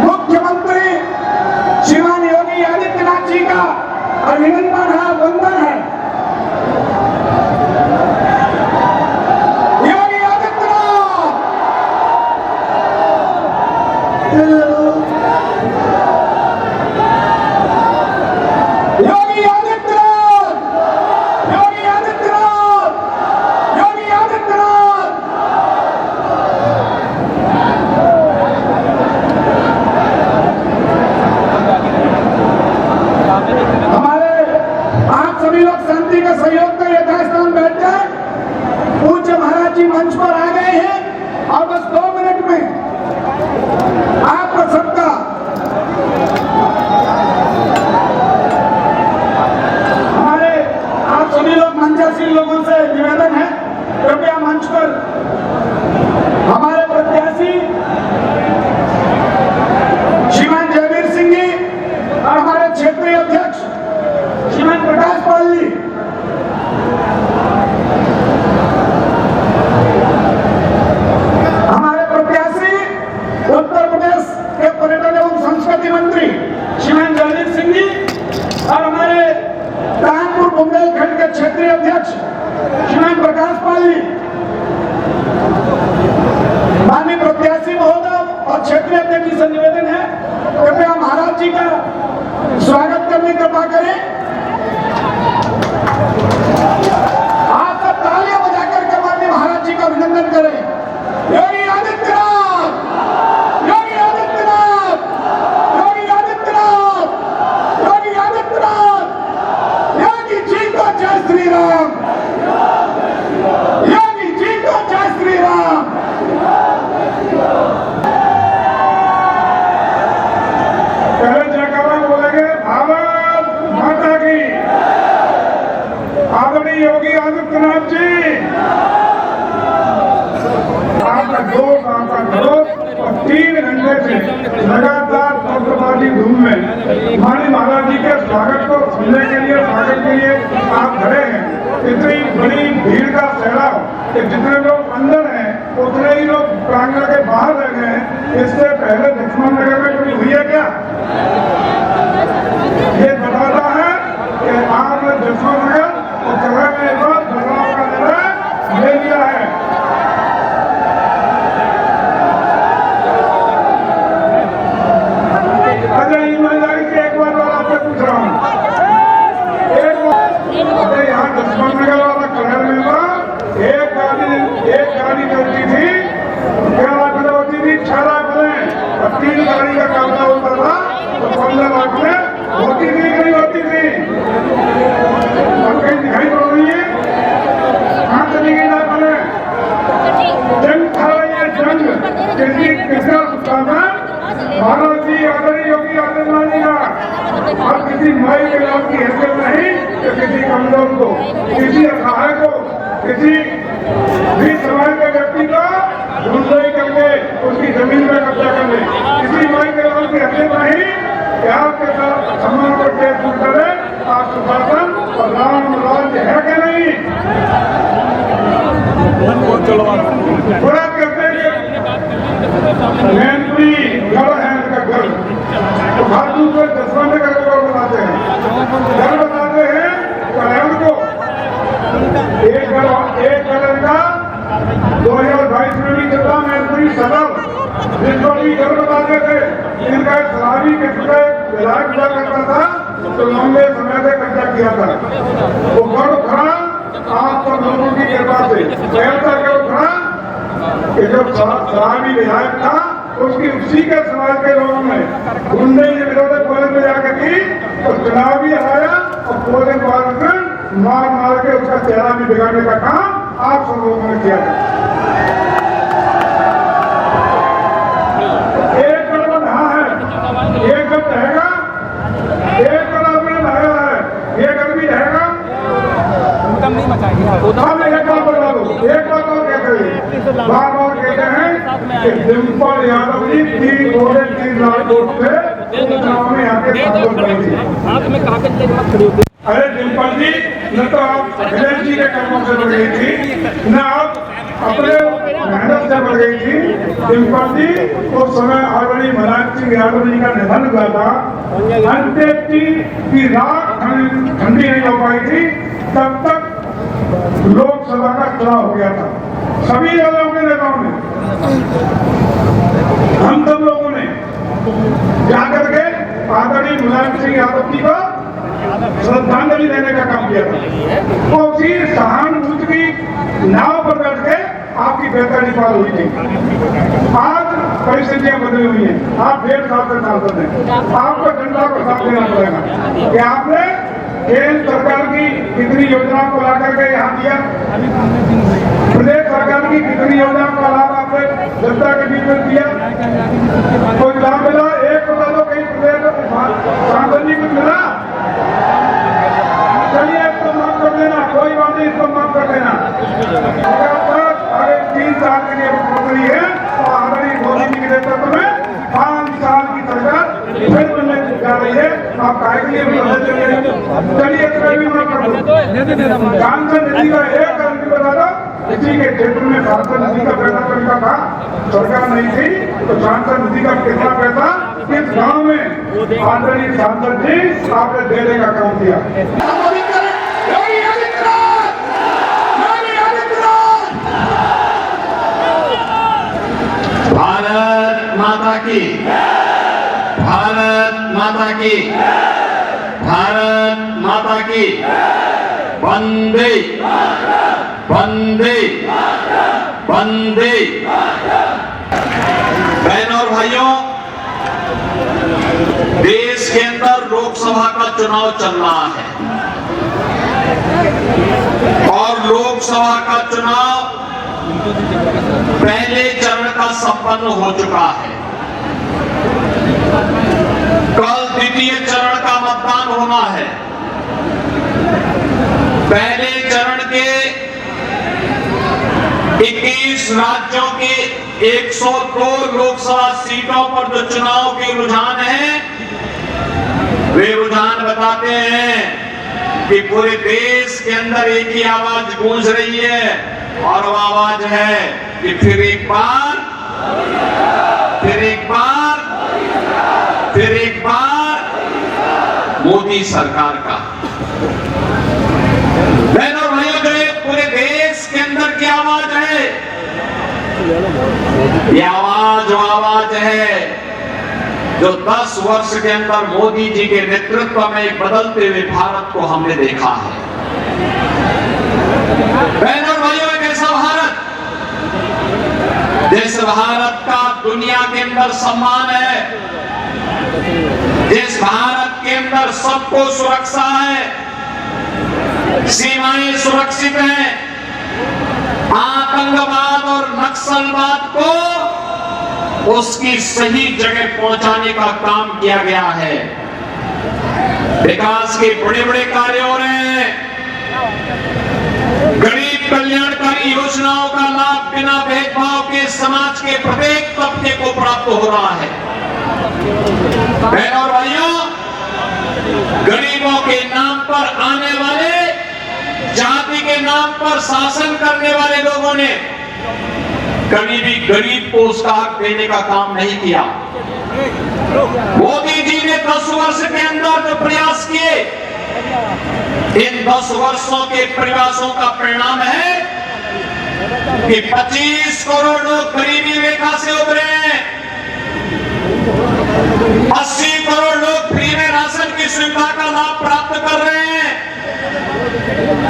मुख्यमंत्री श्रीमान योगी आदित्यनाथ जी का अभिनंदन है, वंदन है। योगी आदित्यनाथ, योगी आदित्यनाथ, योगी आदित्यनाथ, योगी आदित्यनाथ। आप सभी लोग शांति के सहयोग का यथास्थान बैठ जाए। पूज्य महाराज जी मंच पर आ गए हैं और बस 2 मिनट में आप सबका हमारे आप सभी लोग मंचासीन लोगों से निवेदन है, कृपया मंच पर हमारे प्रत्याशी श्रीमान जयवीर सिंह जी और हमारे क्षेत्रीय अध्यक्ष श्रीमान प्रकाश पाल जी, हमारे प्रत्याशी उत्तर प्रदेश के पर्यटन एवं संस्कृति मंत्री श्रीमान जयवीर सिंह जी और हमारे कानपुर बुंदेलखंड के क्षेत्रीय अध्यक्ष श्रीमान प्रकाश पाल जी। माननीय प्रत्याशी महोदय और क्षेत्रीय अध्यक्ष जी से निवेदन है, कृपया महाराज जी का स्वागत करने की कृपा करें। आप सब तालियां बजाकर के माननीय महाराज जी का अभिनंदन करें। योगी आदित्यनाथ, योगी आदित्यनाथ, योगी आदित्यनाथ, योगी आदित्यनाथ, योगी जी को जय श्री राम, योगी जी को जय श्री राम। पहले जयकारा बोलेंगे चेहरा कि जितने लोग अंदर हैं उतने ही लोग प्रांगण के बाहर रह गए हैं। इससे पहले लक्ष्मण नगर में कभी हुई है क्या? ये बताता है कि आपने लक्ष्मण नगर और जगह में एक बार बदलाव का निर्णय ले लिया है। अच्छा, ईमानदारी से एक बात और आपसे पूछ रहा हूँ, यहाँ लक्ष्मण नगर वाला शहर में एक गाड़ी चलती थी, क्या लाख होती थी? 6 लाख में, और 3 गाड़ी का कामना होता था तो 15 लाख में होती थी कि नहीं होती थी? अब कहीं दिखाई पड़ रही है? कहाँ चली गई लाख में? जंग था ये जंग, किसका उत्पादन? भारत जी आदरणीय योगी आदित्यनाथ जी का। और किसी माई के लाभ की हैसियत नहीं कि किसी कमजोर को, किसी असहाय को, किसी भी समाज के व्यक्ति को गुंडाई करके उसकी जमीन पर कब्जा कर ले। किसी माई के लाभ की हैसियत नहीं कि आपके साथ सम्मान को टेस्ट करे। आप सुशासन और राम राज्य है कि नहीं? बड़ा कहते हैं मैनपुरी घर है इनका घर, तो खातू को दसवाने का लोग बताते हैं, घर बताते हैं कल्याण को। एक घर का 2022 में भी चला मैनपुरी सदर, जिसको भी घर बताते थे। इनका शराबी किस्म का विधायक हुआ करता था तो लंबे समय से कब्जा किया था। वो घर खड़ा आप सब लोगों की कृपा से ऐसा घर खड़ा कि जो शराबी विधायक था उसकी उसी के समाज के लोगों ने गुंडे ने विरोध पुलिस में जाकर की तो चुनाव भी हराया और पूरे भारत में मार मार के उसका चेहरा भी बिगाड़ने का काम आप सब लोगों ने किया था। एक गढ़ रहा है, एक गढ़ रहेगा, एक गढ़ आपने लगाया है, ये गढ़ भी रहेगा। एक बात बता दो, एक बात और कहते हैं, बार बार कहते हैं कि डिम्पल यादव जी 3 लाख वोट से चुनाव में आके सांसद बनी थी। अरे डिम्पल जी, न तो आप अखिलेश जी के कर्मों से बढ़ गई थी, न आप अपने मेहनत से बढ़ गई थी। डिम्पल जी उस समय आदरणीय मुलायम सिंह यादव जी का निधन हुआ था, अंत्येष्टि की रात ठंडी नहीं हो पाई थी, तब तक लोकसभा का चुनाव हो गया था। सभी दलों के नेताओं ने, हम सब लोगों ने जाकर के आदरणीय मुलायम सिंह यादव जी को श्रद्धांजलि देने का काम किया था। तो उसी सहानुभूति की नाव पर बैठ के आपकी बेहतरी पार हुई थी। आज परिस्थितियां बदली हुई हैं, आप 1.5 साल से सांसद हैं, आपको जनता को साथ देना पड़ेगा कि आपने केंद्र सरकार की कितनी योजनाओं को ला करके यहाँ दिया, प्रदेश सरकार की कितनी योजनाओं का लाभ आपने जनता के बीच में दिया, कोई लाभ मिला? एक बता दो, कहीं प्रदेश सांसद जी कुछ मिला? चलिए इसको माफ कर देना, कोई बात नहीं, इसको माफ कर देना। अरे 3 साल के लिए मुख्यमंत्री है और आदरणीय मोदी जी के नेतृत्व में 5 साल की सरकार फिर बनने जा रही है। आप काय के लिए चलिए इसका भी माफ कर दो। सांसद निधि का एक अर्जी बता दो, किसी के क्षेत्र में सांसद निधि का पैसा तरीका था, सरकार नहीं थी तो सांसद निधि का कितना पैसा इस गांव में आदरणीय सांसद जी आपने देने का काम किया। भारत माता की, भारत माता की, भारत माता की, वंदे वंदे वंदे। बहनों और भाइयों, देश के अंदर लोकसभा का चुनाव चल रहा है और लोकसभा का चुनाव पहले चरण का संपन्न हो चुका है। कल द्वितीय चरण का मतदान होना है। पहले चरण के 21 राज्यों के 102 लोकसभा सीटों पर जो चुनाव के रुझान हैं, वे रुझान बताते हैं कि पूरे देश के अंदर एक ही आवाज गूंज रही है और वो आवाज है कि फिर एक बार, फिर एक बार, फिर एक बार मोदी सरकार का। बहनों और भाइयों, जो पूरे देश के अंदर की आवाज है, ये आवाज वो आवाज है जो 10 वर्ष के अंदर मोदी जी के नेतृत्व में एक बदलते हुए भारत को हमने देखा है। बहनों और भाइयों, एक ऐसा भारत जिस भारत का दुनिया के अंदर सम्मान है, जिस भारत के अंदर सबको सुरक्षा है, सीमाएं सुरक्षित हैं, आतंकवाद और नक्सलवाद को उसकी सही जगह पहुंचाने का काम किया गया है। विकास के बड़े बड़े कार्य हो रहे हैं, गरीब कल्याणकारी योजनाओं का लाभ बिना भेदभाव के समाज के प्रत्येक तबके को प्राप्त हो रहा है। बहनों और भाइयों, गरीबों के नाम पर आने वाले, जाति के नाम पर शासन करने वाले लोगों ने कभी भी गरीब को उसका हक देने का काम नहीं किया। मोदी जी ने 10 वर्ष के अंदर जो प्रयास किए, इन 10 वर्षों के प्रयासों का परिणाम है कि 25 करोड़ लोग गरीबी रेखा से उभरे हैं, 80 करोड़ लोग फ्री में राशन की सुविधा का लाभ प्राप्त कर रहे हैं,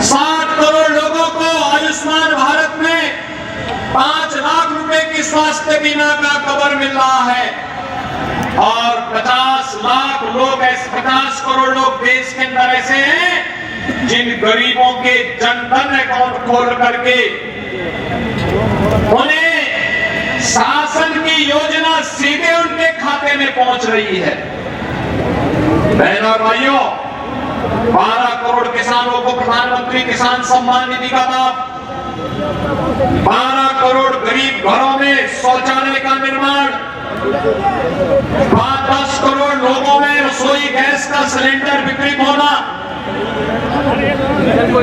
60 करोड़ लोगों को आयुष्मान भारत में 5 लाख रुपए की स्वास्थ्य बीमा का कवर मिल रहा है और 50 लाख लोग, 50 करोड़ लोग देश के अंदर ऐसे हैं जिन गरीबों के जनधन अकाउंट खोल करके उन्हें शासन की योजना सीधे उनके खाते में पहुंच रही है। बहनों और भाइयों, 12 करोड़ किसानों को प्रधानमंत्री किसान सम्मान निधि का लाभ, 12 करोड़ गरीब घरों में शौचालय का निर्माण, 10 करोड़ लोगों में रसोई गैस का सिलेंडर वितरित होना,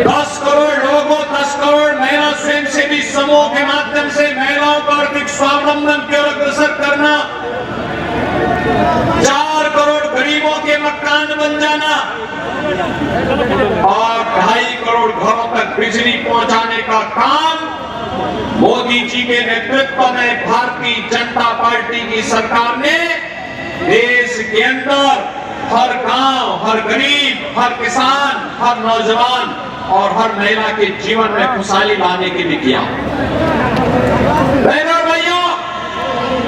10 करोड़ लोगों, 10 करोड़ महिला स्वयंसेवी समूह के माध्यम से महिलाओं को आर्थिक स्वावलंबन की ओर अग्रसर करना, 4 करोड़ गरीबों के मकान बन जाना और 2.5 करोड़ घरों तक बिजली पहुंचाने का काम मोदी जी के नेतृत्व में भारतीय जनता पार्टी की सरकार ने देश के अंदर हर गांव, हर गरीब, हर किसान, हर नौजवान और हर महिला के जीवन में खुशहाली लाने के लिए किया। बहनों और भाइयों,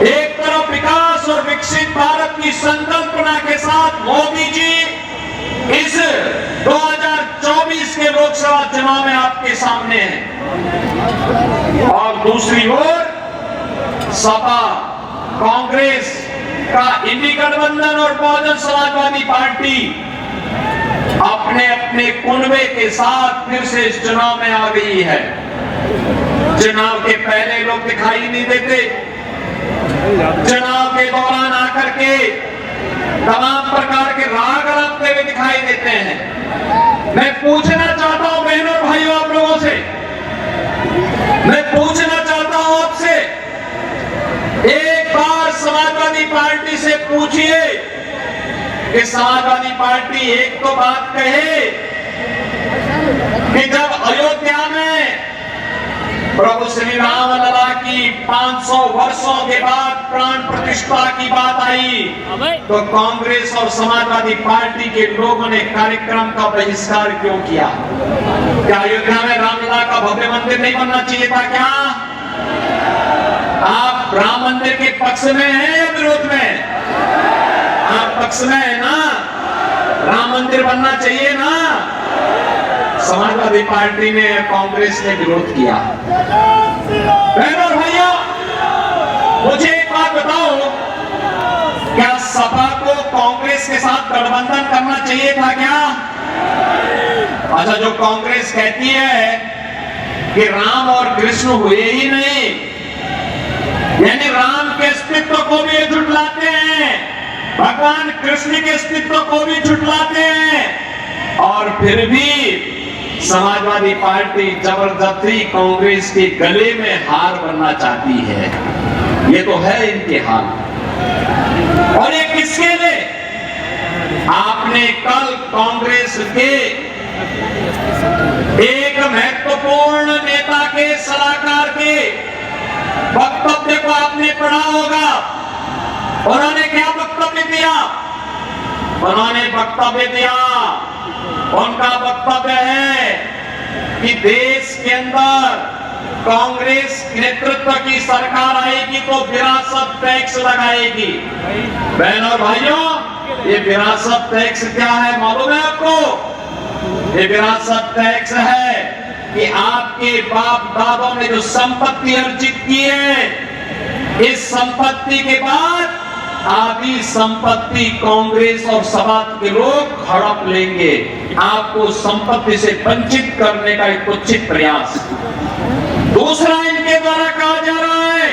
एक तरफ विकास और विकसित भारत की संकल्पना के साथ मोदी जी इस 2024 के लोकसभा चुनाव में आपके सामने हैं और दूसरी ओर सपा, कांग्रेस का इंडी गठबंधन और बहुजन समाजवादी पार्टी अपने अपने कुनबे के साथ फिर से इस चुनाव में आ गई है। चुनाव के पहले लोग दिखाई नहीं देते, चुनाव के दौरान आकर के तमाम प्रकार के राग रखते हुए दिखाई देते हैं। मैं पूछना चाहता हूं बहनों और भाइयों, आप लोगों से मैं पूछना चाहता हूं आपसे, एक बार समाजवादी पार्टी से पूछिए कि समाजवादी पार्टी एक तो बात कहे कि जब अयोध्या में प्रभु श्री राम लला की 500 वर्षों के बाद प्राण प्रतिष्ठा की बात आई तो कांग्रेस और समाजवादी पार्टी के लोगों ने कार्यक्रम का बहिष्कार क्यों किया? क्या अयोध्या में रामलला का भव्य मंदिर नहीं बनना चाहिए था? क्या आप राम मंदिर के पक्ष में हैं या विरोध में? आप पक्ष में है ना? राम मंदिर बनना चाहिए ना? समाजवादी पार्टी ने, कांग्रेस ने विरोध किया। बहनों और भाइयों, मुझे एक बात बताओ, क्या सपा को कांग्रेस के साथ गठबंधन करना चाहिए था क्या? अच्छा, जो कांग्रेस कहती है कि राम और कृष्ण हुए ही नहीं, यानी राम के अस्तित्व को भी झुठलाते हैं, भगवान कृष्ण के अस्तित्व को भी झुठलाते हैं और फिर भी समाजवादी पार्टी जबरदस्ती कांग्रेस के गले में हार बनना चाहती है। ये तो है इनके हाल। और ये किसके लिए? आपने कल कांग्रेस के एक महत्वपूर्ण नेता के सलाहकार के वक्तव्य को आपने पढ़ा होगा। उन्होंने क्या वक्तव्य दिया? उन्होंने वक्तव्य दिया, उनका वक्तव्य है कि देश के अंदर कांग्रेस नेतृत्व की सरकार आएगी तो विरासत टैक्स लगाएगी। बहनों और भाइयों, ये विरासत टैक्स क्या है मालूम है आपको? ये विरासत टैक्स है कि आपके बाप दादों ने जो संपत्ति अर्जित की है, इस संपत्ति के बाद आधी संपत्ति कांग्रेस और समाज के लोग हड़प लेंगे। आपको संपत्ति से वंचित करने का एक उचित प्रयास। दूसरा इनके द्वारा कहा जा रहा है,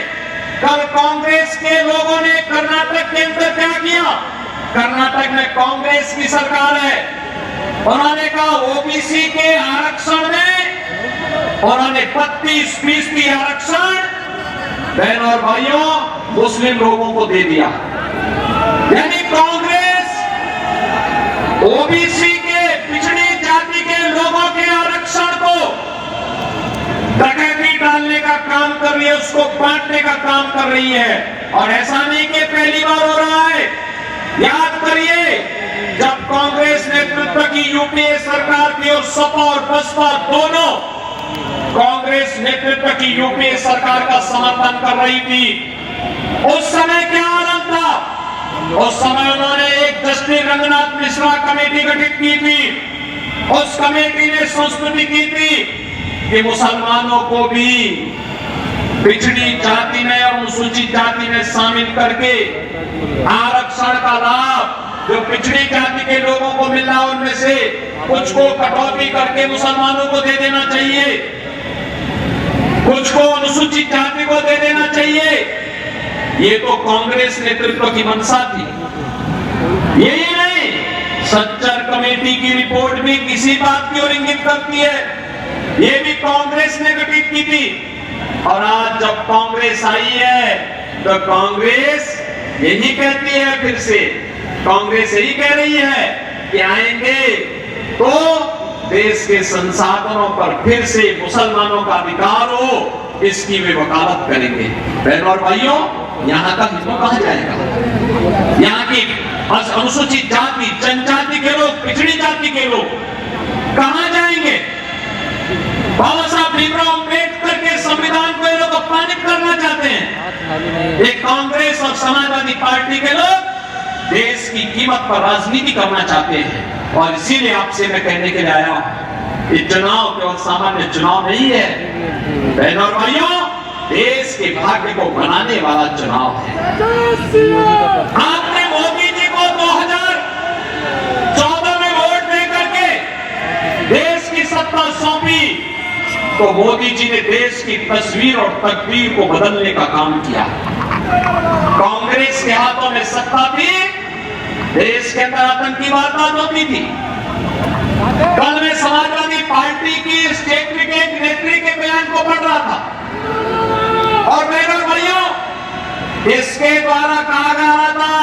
कल कांग्रेस के लोगों ने कर्नाटक के अंदर क्या किया? कर्नाटक में कांग्रेस की सरकार है, उन्होंने कहा ओबीसी के आरक्षण में उन्होंने 32% आरक्षण बहनों और भाइयों मुस्लिम लोगों को दे दिया। यानी कांग्रेस ओबीसी के पिछड़ी जाति के लोगों के आरक्षण को डकैती डालने का काम कर रही है, उसको बांटने का काम कर रही है। और ऐसा नहीं कि पहली बार हो रहा है। याद करिए, जब कांग्रेस नेतृत्व की यूपीए सरकार थी और सपा और बसपा दोनों कांग्रेस नेतृत्व की यूपीए सरकार का समर्थन कर रही थी, उस समय क्या आलम था? उस समय उन्होंने एक जस्टिस रंगनाथ मिश्रा कमेटी गठित की थी। उस कमेटी ने संस्तुति की थी कि मुसलमानों को भी पिछड़ी जाति में और अनुसूचित जाति में शामिल करके आरक्षण का लाभ जो पिछड़ी जाति के लोगों को मिल रहा है उनमें से कुछ को कटौती करके मुसलमानों को दे देना चाहिए, कुछ को अनुसूचित जाति को दे देना चाहिए। ये तो कांग्रेस नेतृत्व की मंशा थी। यही नहीं, सच्चर कमेटी की रिपोर्ट भी किसी बात की ओर इंगित करती है। ये भी कांग्रेस ने गठित की थी। और आज जब कांग्रेस आई है तो कांग्रेस यही कहती है, फिर से कांग्रेस यही कह रही है कि आएंगे तो देश के संसाधनों पर फिर से मुसलमानों का अधिकार हो, इसकी वे वकालत करेंगे। बहनों और भाइयों, यहाँ का हिंदू कहाँ जाएगा? यहाँ की अनुसूचित जाति, जनजाति के लोग, पिछड़ी जाति के लोग कहाँ जाएंगे? बाबा साहब भीमराव अम्बेडकर के संविधान को ये लोग अपमानित करना चाहते हैं। ये कांग्रेस और समाजवादी पार्टी के लोग देश की कीमत पर राजनीति करना चाहते हैं। और इसीलिए आपसे मैं कहने के लिए आया हूं, ये चुनाव केवल सामान्य चुनाव नहीं है बहनों और भाइयों, देश के भाग्य को बनाने वाला चुनाव है। आपने मोदी जी को 2014 में वोट दे करके देश की सत्ता सौंपी, तो मोदी जी ने देश की तस्वीर और तकदीर को बदलने का काम किया। कांग्रेस के हाथों में सत्ता थी, देश के अंदर आतंकी वारदात होती थी। कल मैं समाजवादी पार्टी की स्टेट ब्रिगेड नेत्री के बयान को पढ़ रहा था, और बहनों भाइयों, इसके द्वारा कहा जा रहा था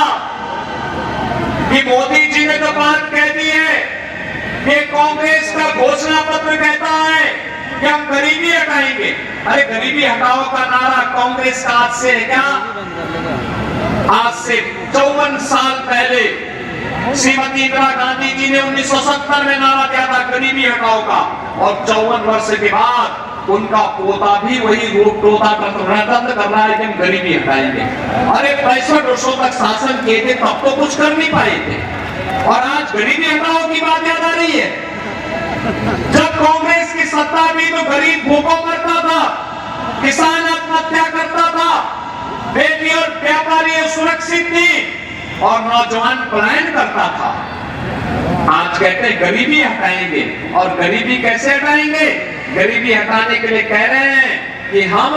कि मोदी जी ने तो बात कह दी है कि कांग्रेस का घोषणा पत्र कहता है कि हम गरीबी हटाएंगे। अरे गरीबी हटाओ का नारा कांग्रेस का आज से है क्या? आज से 54 साल पहले श्रीमती इंदिरा गांधी जी ने 1970 में नारा दिया था गरीबी हटाओ का, और 54 वर्ष के बाद उनका पोता भी वही रूप टोता कर रहा है कि हम गरीबी हटाएंगे। अरे 65 वर्षों तक शासन किए थे, तब तो कुछ कर नहीं पाए थे, और आज गरीबी हटाओ की बात याद आ रही है। जब कांग्रेस की सत्ता थी तो गरीब भूखों मरता था, किसान आत्महत्या करता था, बेटी और व्यापारी सुरक्षित थी, और नौजवान पलायन करता था। आज कहते हैं गरीबी हटाएंगे, और गरीबी कैसे हटाएंगे? गरीबी हटाने के लिए कह रहे हैं कि हम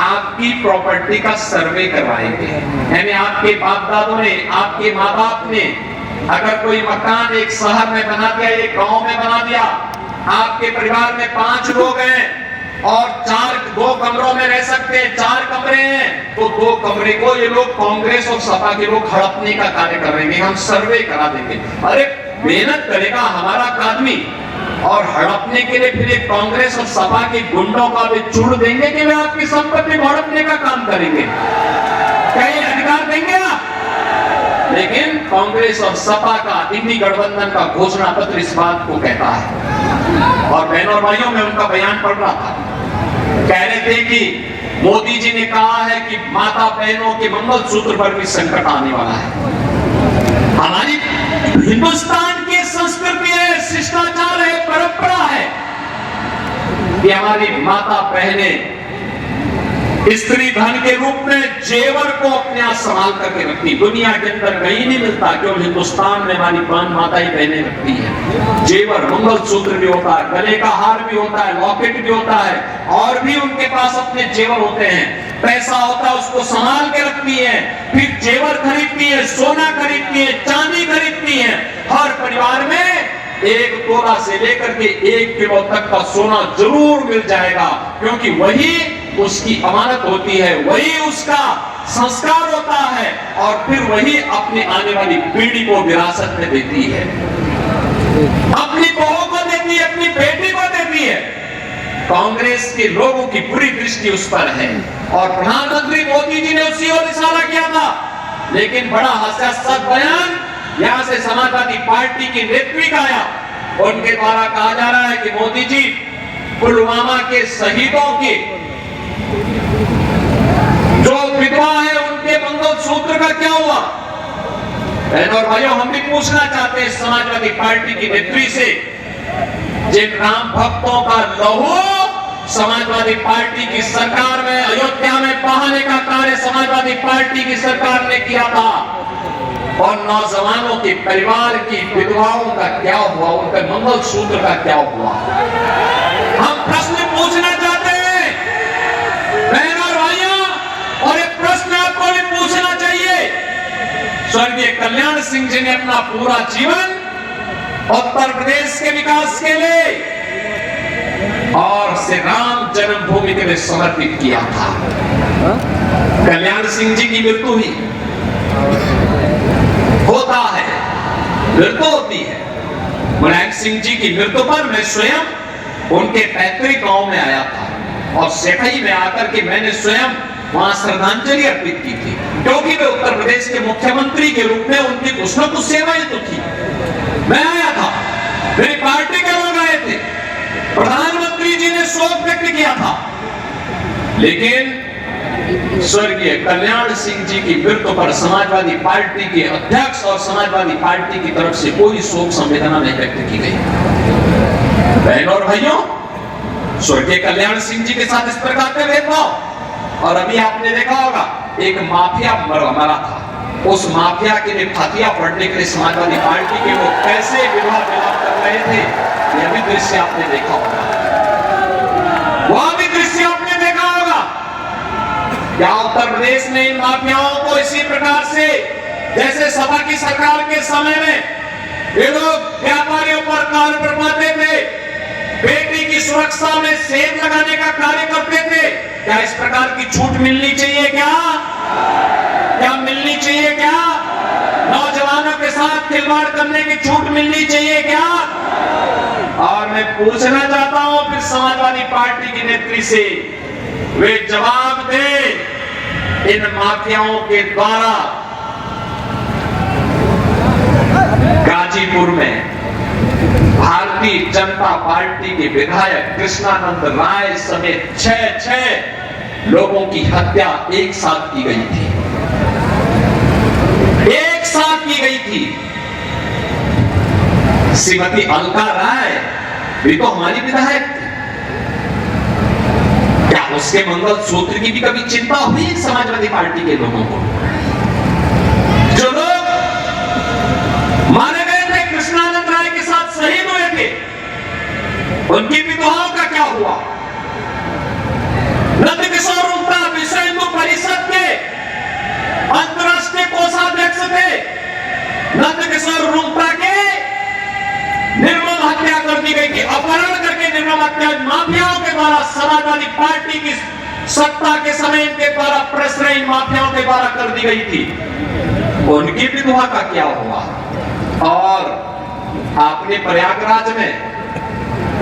आपकी प्रॉपर्टी का सर्वे करवाएंगे। यानी आपके बाप दादों ने, आपके माँ बाप ने अगर कोई मकान एक शहर में बना दिया, एक गांव में बना दिया, आपके परिवार में 5 लोग हैं और 2 कमरों में रह सकते हैं, 4 कमरे हैं, तो 2 कमरे को ये लोग कांग्रेस और सपा के लोग हड़पने का कार्य कर रहे हैं। हम सर्वे करा देंगे। अरे मेहनत करेगा हमारा आदमी और हड़पने के लिए फिर कांग्रेस और सपा के गुंडों का भी चूड़ देंगे कि वे आपकी संपत्ति हड़पने का काम करेंगे? कई अधिकार देंगे आप? लेकिन कांग्रेस और सपा का इंडी गठबंधन का घोषणा पत्र इस बात को कहता है। और बहनों और भाइयों, में उनका बयान पढ़ रहा था, कह रहे थे कि मोदी जी ने कहा है कि माता बहनों के मंगलसूत्र पर भी संकट आने वाला है। हमारी हिंदुस्तान की संस्कृति है, शिष्टाचार है, परंपरा है कि हमारी माता बहनें स्त्री धन के रूप में जेवर को अपने यहाँ संभाल करके रखती। दुनिया के अंदर कहीं नहीं मिलता, केवल हिंदुस्तान में हमारी माता ही बहनें रखती है। जेवर, मंगलसूत्र भी होता है, गले का हार भी होता है, लॉकेट भी होता है, और भी उनके पास अपने जेवर होते हैं। पैसा होता है, उसको संभाल के रखती है, फिर जेवर खरीदती है, सोना खरीदती है, चांदी खरीदती है। हर परिवार में 1 तोला से लेकर के 1 किलो तक का सोना जरूर मिल जाएगा, क्योंकि वही उसकी अमानत होती है, वही उसका संस्कार होता है, और फिर वही अपनी आने वाली पीढ़ी को विरासत में देती है, अपनी बहू को देती है, अपनी बेटी को देती है। कांग्रेस के लोगों की पूरी दृष्टि उस पर है, और प्रधानमंत्री मोदी जी ने उसी ओर इशारा किया था। लेकिन बड़ा हास्यास्पद बयान यहां से समाजवादी पार्टी की नेत्री का आया। उनके द्वारा कहा जा रहा है कि मोदी जी, पुलवामा के शहीदों की जो विधवा है उनके मंगलसूत्र का क्या हुआ? बहनों और भाइयों, हम भी पूछना चाहते हैं समाजवादी पार्टी की नेत्री से, जिन राम भक्तों का लहू समाजवादी पार्टी की सरकार में अयोध्या में बहाने का कार्य समाजवादी पार्टी की सरकार ने किया था, और नौजवानों के परिवार की विधवाओं का क्या हुआ, उनके मंगलसूत्र का क्या हुआ? हम प्रश्न पूछना चाहते हैं बहनों और भाइयों, और एक प्रश्न आपको भी पूछना चाहिए। स्वर्गीय कल्याण सिंह जी ने अपना पूरा जीवन उत्तर प्रदेश के विकास के लिए और श्री राम जन्मभूमि के लिए समर्पित किया था। कल्याण सिंह जी की मृत्यु हुई, होता है, मृत्यु होती है। मुलायम सिंह जी की मृत्यु पर मैं स्वयं उनके पैतृक गांव में आया था, और सेठई में आकर के मैंने स्वयं वहां श्रद्धांजलि अर्पित की थी, क्योंकि वे उत्तर प्रदेश के मुख्यमंत्री के रूप में उनकी कुछ न कुछ सेवाएं तो थी। मैं आया था, मेरी पार्टी के लोग आए थे, प्रधानमंत्री जी ने शोक व्यक्त किया था, लेकिन स्वर्गीय कल्याण सिंह जी की मृत्यु पर समाजवादी पार्टी के अध्यक्ष और समाजवादी पार्टी की तरफ से कोई शोक संवेदना नहीं व्यक्त की गई। बहनों और भाइयों, स्वर्गीय कल्याण सिंह जी के साथ इस प्रकार का भेदभाव, और अभी आपने देखा होगा एक माफिया मरा था, उस माफिया के लिए फातिया पढ़ने के लिए समाजवादी पार्टी के लोग कैसे विवाह विलाप कर रहे थे, यह भी दृश्य आपने देखा होगा, वह भी दृश्य आपने देखा होगा। क्या उत्तर प्रदेश में इन माफियाओं को इसी प्रकार से, जैसे सपा की सरकार के समय में ये लोग व्यापारियों पर कार्य करवाते थे, बेटी की सुरक्षा में सेंध लगाने का कार्य करते थे, क्या इस प्रकार की छूट मिलनी चाहिए? क्या मिलनी चाहिए? क्या नौजवानों के साथ खिलवाड़ करने की छूट मिलनी चाहिए क्या? और मैं पूछना चाहता हूं फिर समाजवादी पार्टी की नेत्री से, वे जवाब दे इन माफियाओं के द्वारा गाजीपुर में भारतीय जनता पार्टी के विधायक कृष्णानंद राय समेत 6 लोगों की हत्या एक साथ की गई थी, एक साथ की गई थी। श्रीमती अलका राय भी तो हमारी विधायक थी, क्या उसके मंगलसूत्र की भी कभी चिंता हुई समाजवादी पार्टी के लोगों को? जो लोग मारे गए थे, कृष्णानंद राय के साथ शहीद हुए थे, उनकी विधवाओं का क्या हुआ? नंदकिशोर उल्टा विश्व हिंदू परिषद के अंतरराष्ट्रीय कोषाध्यक्ष थे, नंदकिशोर निर्मम अत्याचार माफियाओं के द्वारा समाजवादी पार्टी की सत्ता के समय इनके द्वारा प्रश्रय इन माफियाओं के द्वारा कर दी गई थी, उनकी विधवा का क्या हुआ? और आपने प्रयागराज में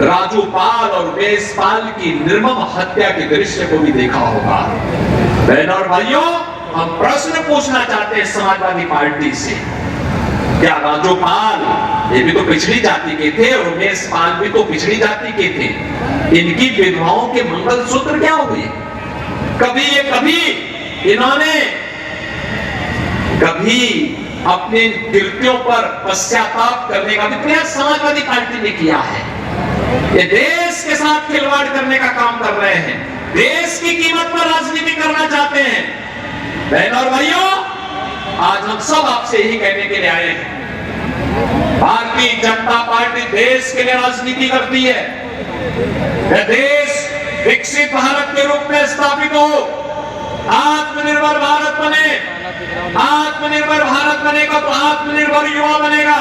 राजूपाल और वेशपाल की निर्मम हत्या के दृश्य को भी देखा होगा। बहनों और भाइयों, हम प्रश्न पूछना चाहते हैं समाजवादी पार्टी से, क्या राजूपाल ये भी तो पिछड़ी जाति के थे और वेशपाल भी तो पिछड़ी जाति के थे, इनकी विधवाओं के मंगलसूत्र क्या हुए? कभी इन्होंने कभी अपने कृत्यों पर पश्चाताप करने का भी प्रयास समाजवादी पार्टी ने किया है? ये देश के साथ खिलवाड़ करने का काम कर रहे हैं, देश की कीमत पर राजनीति करना चाहते हैं। बहनों और भाइयों, आज हम सब आपसे यही कहने के लिए आए हैं, भारतीय जनता पार्टी देश के लिए राजनीति करती है। यह देश विकसित भारत के रूप में स्थापित हो, आत्मनिर्भर भारत बने। आत्मनिर्भर भारत बनेगा तो आत्मनिर्भर युवा बनेगा,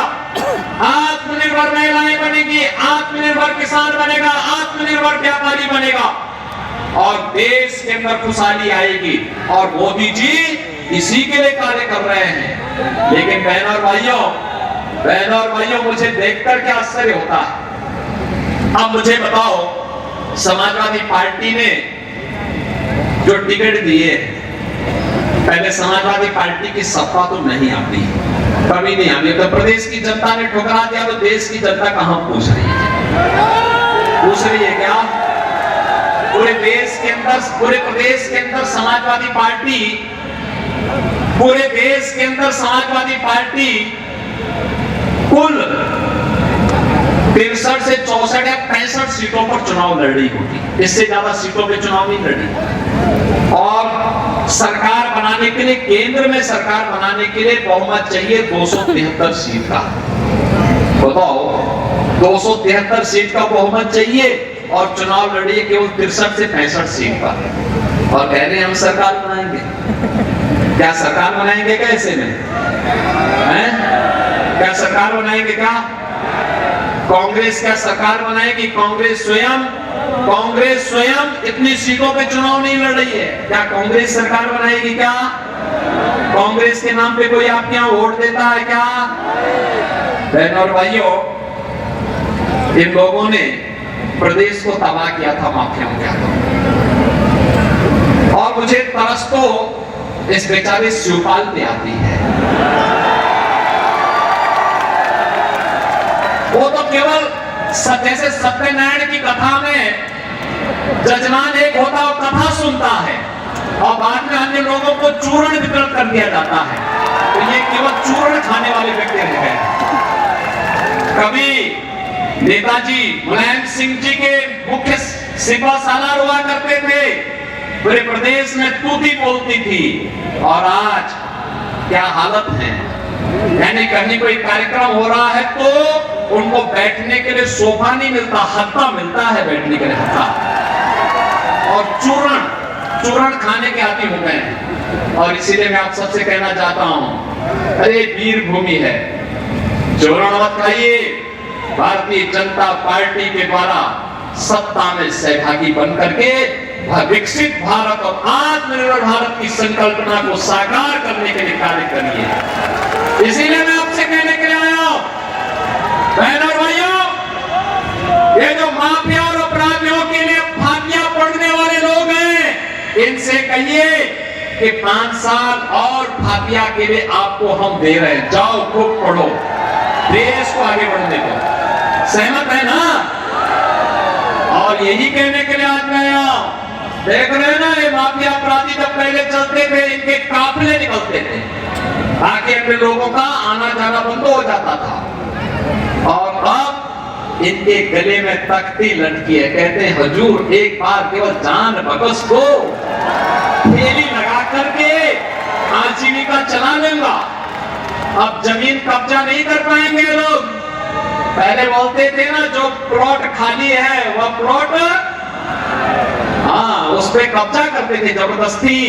आत्मनिर्भर महिलाएं बनेगी, आत्मनिर्भर किसान बनेगा, आत्मनिर्भर व्यापारी बनेगा और देश के अंदर खुशहाली आएगी। और मोदी जी इसी के लिए कार्य कर रहे हैं। लेकिन बहनों और भाइयों, मुझे देखकर क्या आश्चर्य होता है। अब मुझे बताओ, समाजवादी पार्टी ने जो टिकट दिए, पहले समाजवादी पार्टी की सत्ता तो नहीं आती, कभी नहीं आती। तो प्रदेश की जनता ने ठुकरा दिया तो देश की जनता कहां पूछ रही है? पूछ रही है क्या? पूरे देश के अंदर, पूरे प्रदेश के अंदर समाजवादी पार्टी, पूरे देश के अंदर समाजवादी पार्टी कुल 63 से 64 या 65 सीटों पर चुनाव लड़ रही होगी, इससे ज्यादा सीटों पे चुनाव नहीं लड़ी। और सरकार बनाने के लिए, केंद्र में सरकार बनाने के लिए बहुमत चाहिए 273 सीट का। बताओ, 273 सीट का बहुमत चाहिए और चुनाव लड़िए केवल 63 से 65 सीट का, और कह रहे हैं हम सरकार बनाएंगे। क्या सरकार बनाएंगे? कैसे में हैं? क्या सरकार बनाएंगे? क्या कांग्रेस क्या सरकार बनाएगी? कांग्रेस स्वयं इतनी सीटों पे चुनाव नहीं लड़ रही है। क्या कांग्रेस सरकार बनाएगी? क्या कांग्रेस के नाम पे कोई आपके यहाँ वोट देता है क्या? बहनों और भाइयों, इन लोगों ने प्रदेश को तबाह किया था माफियाओं के हाथों। और मुझे तरस तो इस बेचारे शिवपाल पे आती है। वो तो केवल जैसे सत्यनारायण की कथा में जजमान एक होता और कथा सुनता है और बाद में अन्य लोगों को चूर्ण वितरण कर दिया जाता है, तो ये केवल चूर्ण खाने वाले व्यक्ति रह गए। कभी नेताजी मुलायम सिंह जी के मुख्य सिपा सालार हुआ करते थे, पूरे प्रदेश में तूती बोलती थी, और आज क्या हालत है। यानी कहीं कोई कार्यक्रम हो रहा है तो उनको बैठने के लिए सोफा नहीं मिलता, हत्था मिलता है बैठने के लिए, हत्था। और चूर्ण खाने के आदी हो गए। और इसीलिए मैं आप सबसे कहना चाहता हूं, अरे वीर भूमि है, चूर्ण मत खाइए। भारतीय जनता पार्टी के द्वारा सत्ता में सहभागी बनकर के विकसित भारत और आत्मनिर्भर भारत की संकल्पना को साकार करने के लिए कार्य करिए। इसीलिए मैं आपसे कहने के लिए आया हूं, बहनों और भाइयों, ये जो माफिया और अपराधियों के लिए फांसियां पड़ने वाले लोग हैं, इनसे कहिए कि 5 साल और फांसियां के लिए आपको हम दे रहे हैं, जाओ खूब पढ़ो, देश को आगे बढ़ने दो। सहमत है ना? और यही कहने के लिए आज मैं आया हूं। देख रहे हैं ना, ये माफिया अपराधी जब पहले चलते थे, इनके काफिले निकलते थे, ताकि अपने लोगों का आना जाना बंद हो जाता था। और अब इनके गले में तख्ती लटकी है, कहते हैं हुजूर एक बार केवल जान बख्श दो, थैली लगा करके आजीविका चला लेगा। अब जमीन कब्जा नहीं कर पाएंगे लोग। पहले बोलते थे ना, जो प्लॉट खाली है वह प्लॉट, हाँ, उस पे कब्जा करते थे जबरदस्ती,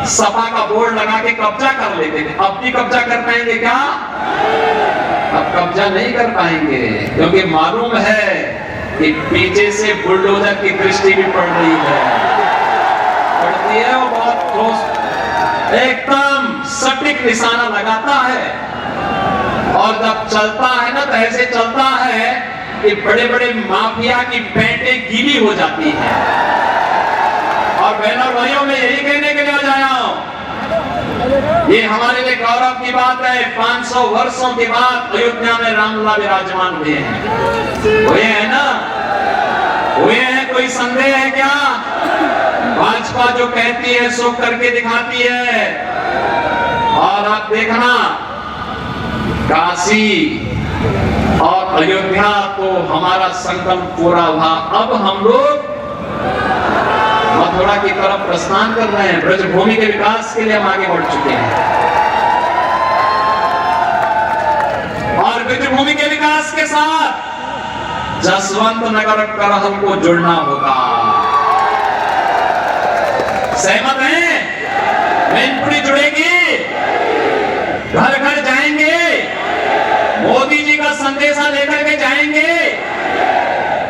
सपा का बोर्ड लगा के कब्जा कर लेते थे। अब भी कब्जा कर पाएंगे क्या? अब कब्जा नहीं कर पाएंगे, क्योंकि मालूम है कि पीछे से बुलडोजर की दृष्टि भी पड़ रही है, पड़ती है वो बहुत ठोस, एकदम सटीक निशाना लगाता है। और जब चलता है ना तो ऐसे चलता है कि बड़े बड़े माफिया की पैंटें गीली हो जाती है। और बहनों भाइयों, मैं यही कहने के लिए आया हूं, ये हमारे लिए गौरव की बात है। 500 वर्षों के बाद अयोध्या में रामलला विराजमान हुए हैं, हुए हैं ना, हुए हैं, कोई संदेह है क्या? भाजपा जो कहती है सो करके दिखाती है। और आप देखना, काशी और अयोध्या तो हमारा संकल्प पूरा हुआ। अब हम लोग मथुरा की तरफ प्रस्थान कर रहे हैं। ब्रजभूमि के विकास के लिए हम आगे बढ़ चुके हैं और ब्रजभूमि के विकास के साथ जसवंत नगर करहल को जुड़ना होगा। सहमत हैं? मैनपुरी जुड़ेगी, घर घर जाएंगे, मोदी जी का संदेशा लेकर के जाएंगे।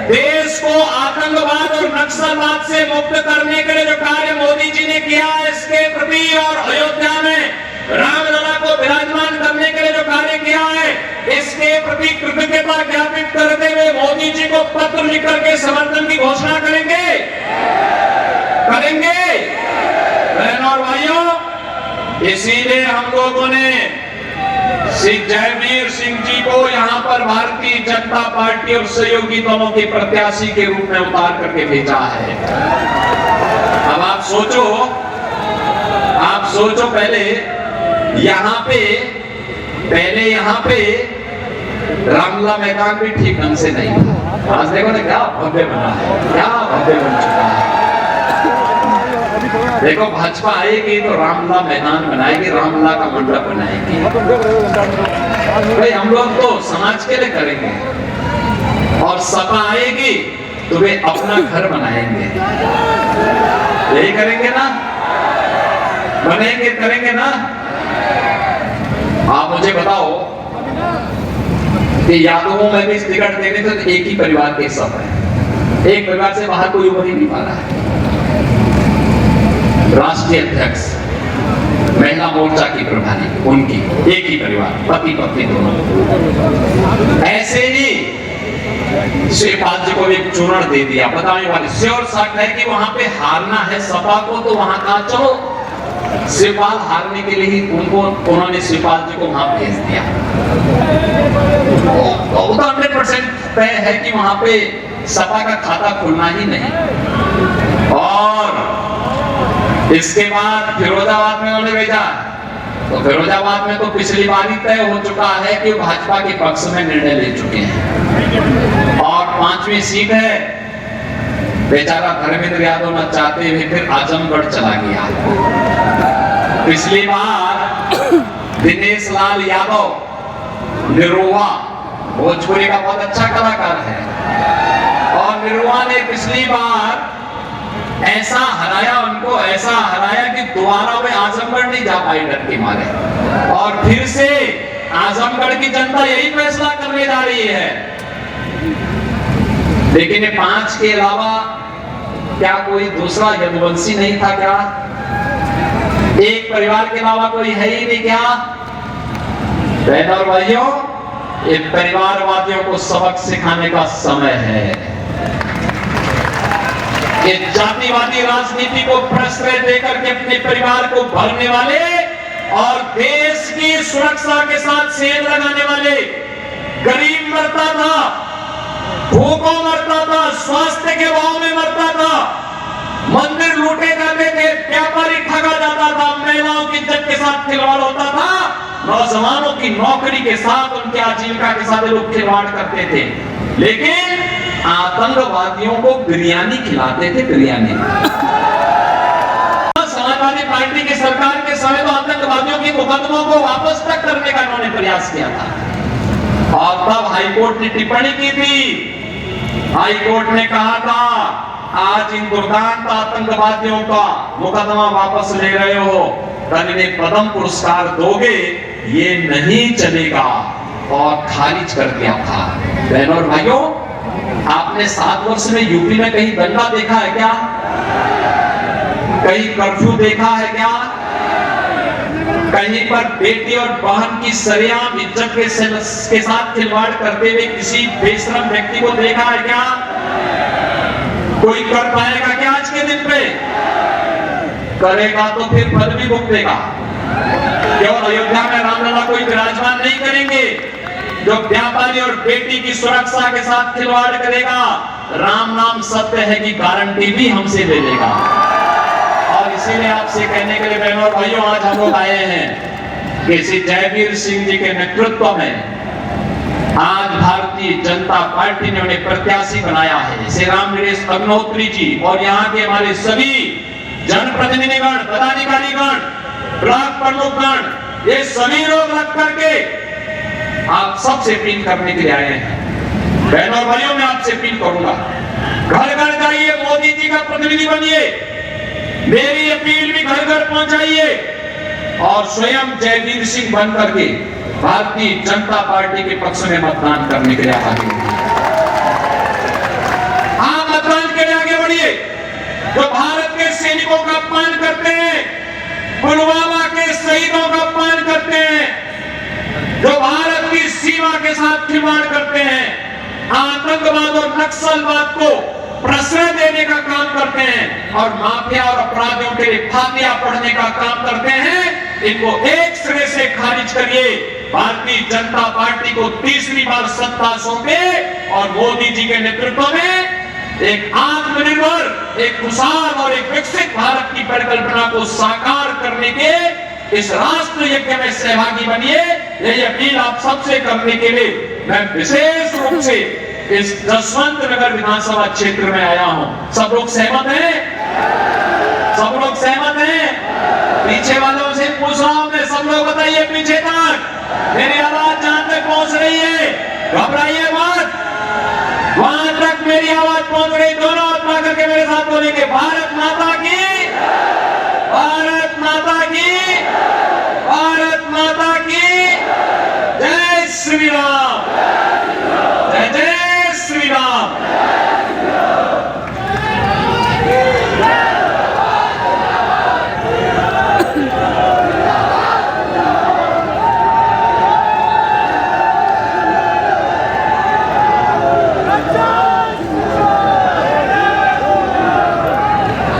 देश को आतंकवाद और नक्सलवाद से मुक्त करने के लिए जो कार्य मोदी जी ने किया है इसके प्रति, और अयोध्या में रामलला को विराजमान करने के लिए जो कार्य किया है इसके प्रति कृतज्ञता ज्ञापित करते हुए मोदी जी को पत्र लिख करके समर्थन की घोषणा करेंगे, करेंगे। बहनों और भाइयों, इसीलिए हम लोगों ने श्री जयवीर सिंह जी को यहाँ पर भारतीय जनता पार्टी और सहयोगी दलों के प्रत्याशी के रूप में उतार करके भेजा है। अब आप सोचो पहले यहाँ पे रामलला मैदान भी ठीक ढंग से नहीं था। आज देखो ना क्या भव्य बना है, क्या भव्य बन चुका है। देखो भाजपा आएगी तो रामलला मैदान बनाएगी, रामलला का मंडप बनाएगी। भाई हम लोग तो समाज के लिए करेंगे, और सपा आएगी तो वे अपना घर बनाएंगे। यही करेंगे ना, बनेंगे, करेंगे ना। आप मुझे बताओ कि यादवों में भी टिकट देने थे तो एक ही परिवार के सब है, एक परिवार से बाहर कोई उभर ही नहीं पा रहा है। राष्ट्रीय अध्यक्ष, महिला मोर्चा की प्रभारी, उनकी एक ही परिवार, पति पत्नी दोनों। ऐसे ही शिवपाल जी को भी चूरण दे दिया, बताने वाले श्योर शक है कि वहां पे हारना है सपा को, तो वहां कहा चलो शिवपाल हारने के लिए ही उन्होंने शिवपाल जी को वहां भेज दिया। तो 100% तय है कि वहां पे सपा का खाता खुलना ही नहीं। और इसके बाद फिरोजाबाद में उन्होंने भेजा, तो फिरोजाबाद में तो पिछली बार ही तय हो चुका है कि भाजपा के पक्ष में निर्णय ले चुके हैं। और 5वीं सीट है, बेचारा धर्मेंद्र यादव न चाहते हुए फिर आजमगढ़ चला गया। पिछली बार दिनेश लाल यादव निरुआ, भोजपुरी का बहुत अच्छा कलाकार है, और निरुआ ने पिछली बार ऐसा हराया उनको, ऐसा हराया कि दोबारा वे आजमगढ़ नहीं जा पाई डर के मारे। और फिर से आजमगढ़ की जनता यही फैसला करने जा रही है। लेकिन ये 5 के अलावा क्या कोई दूसरा यदुवंशी नहीं था क्या? एक परिवार के अलावा कोई है ही नहीं क्या? बहनों और भाइयों, ये परिवारवादियों को सबक सिखाने का समय है। ये जातिवादी राजनीति को प्रश्रय देकर के अपने परिवार को भरने वाले और देश की सुरक्षा के साथ सेल लगाने वाले, गरीब मरता था, भूखों मरता था, स्वास्थ्य के अभाव में मरता था, मंदिर लूटे जाते थे, व्यापारी ठगा जाता था, महिलाओं की इज्जत के साथ खिलवाड़ होता था, नौजवानों की नौकरी के साथ, उनकी आजीविका के साथ लोग खिलवाड़ करते थे। लेकिन आतंकवादियों को बिरयानी खिलाते थे, बिरयानी। समाजवादी पार्टी की सरकार के समय तो आतंकवादियों के मुकदमों को वापस तक करने का उन्होंने प्रयास किया था। और तब हाईकोर्ट ने टिप्पणी की थी। हाईकोर्ट ने कहा था, आज इन दुर्दांत आतंकवादियों का मुकदमा वापस ले रहे हो, कल इन्हें पद्म पुरस्कार दोगे, ये नहीं चलेगा, और खारिज कर दिया था। बहनों और भाइयों, आपने 7 वर्ष में यूपी में कहीं दंगा देखा है क्या? कहीं कर्फ्यू देखा है क्या? कहीं पर बेटी और बहन की सरेआम इज्जत के साथ खिलवाड़ करते हुए किसी बेशरम व्यक्ति को देखा है क्या? कोई कर पाएगा क्या आज के दिन पे? करेगा तो फिर पद भी भुगतेगा। केवल अयोध्या में रामलला कोई विराजमान नहीं करेंगे। जो व्यापारी और बेटी की सुरक्षा के साथ खिलवाड़ करेगा, राम नाम सत्य है की गारंटी भी हमसे ले लेगा। और इसीलिए आपसे कहने के लिए बहनों और भाइयों, आज हम लोग आए हैं कि श्री जयवीर सिंह जी के नेतृत्व में आज भारतीय जनता पार्टी ने उन्हें प्रत्याशी बनाया है। श्री रामनरेश अग्निहोत्री जी और यहाँ के हमारे सभी जनप्रतिनिधिगण, पदाधिकारीगण, ब्लॉक प्रमुखगण, ये सभी लोग लग करके आप सबसे अपील करने के लिए आए हैं। बहनों और भाइयों, मैं आपसे अपील करूंगा, घर घर जाइए, मोदी जी का प्रतिनिधि बनिए, मेरी अपील भी घर घर पहुंचाइए और स्वयं जयवीर सिंह बन करके भारतीय जनता पार्टी के पक्ष में मतदान करने के लिए आगे आप मतदान के लिए आगे बढ़िए। जो भारत के सैनिकों का अपमान करते हैं, पुलवामा के शहीदों का अपमान करते हैं, जो भारत की सीमा के साथ खिलवाड़ करते हैं, आतंकवाद और नक्सलवाद को प्रश्रय देने का काम करते हैं और माफिया और अपराधियों के लिए फांसियां पढ़ने का काम करते हैं, इनको एक सिरे से खारिज करिए। भारतीय जनता पार्टी को तीसरी बार सत्ता सौंपे और मोदी जी के नेतृत्व में एक आत्मनिर्भर, एक खुशहाल और एक विकसित भारत की परिकल्पना को साकार करने के इस राष्ट्र यज्ञ में सहभागी बनिए। यही अपील आप सबसे करने के लिए मैं विशेष रूप से इस जसवंत नगर विधानसभा क्षेत्र में आया हूं। सब लोग सहमत हैं? सब लोग सहमत हैं? पीछे वालों से पूछ रहा हूं मैं, सब लोग बताइए पीछे तक मेरी आवाज जहां तक पहुंच रही है, घबराइए मत, वहां तक मेरी आवाज पहुंच रही, दोनों हाथ उठा करके मेरे साथ बोलेंगे, भारत माता की, भारत माता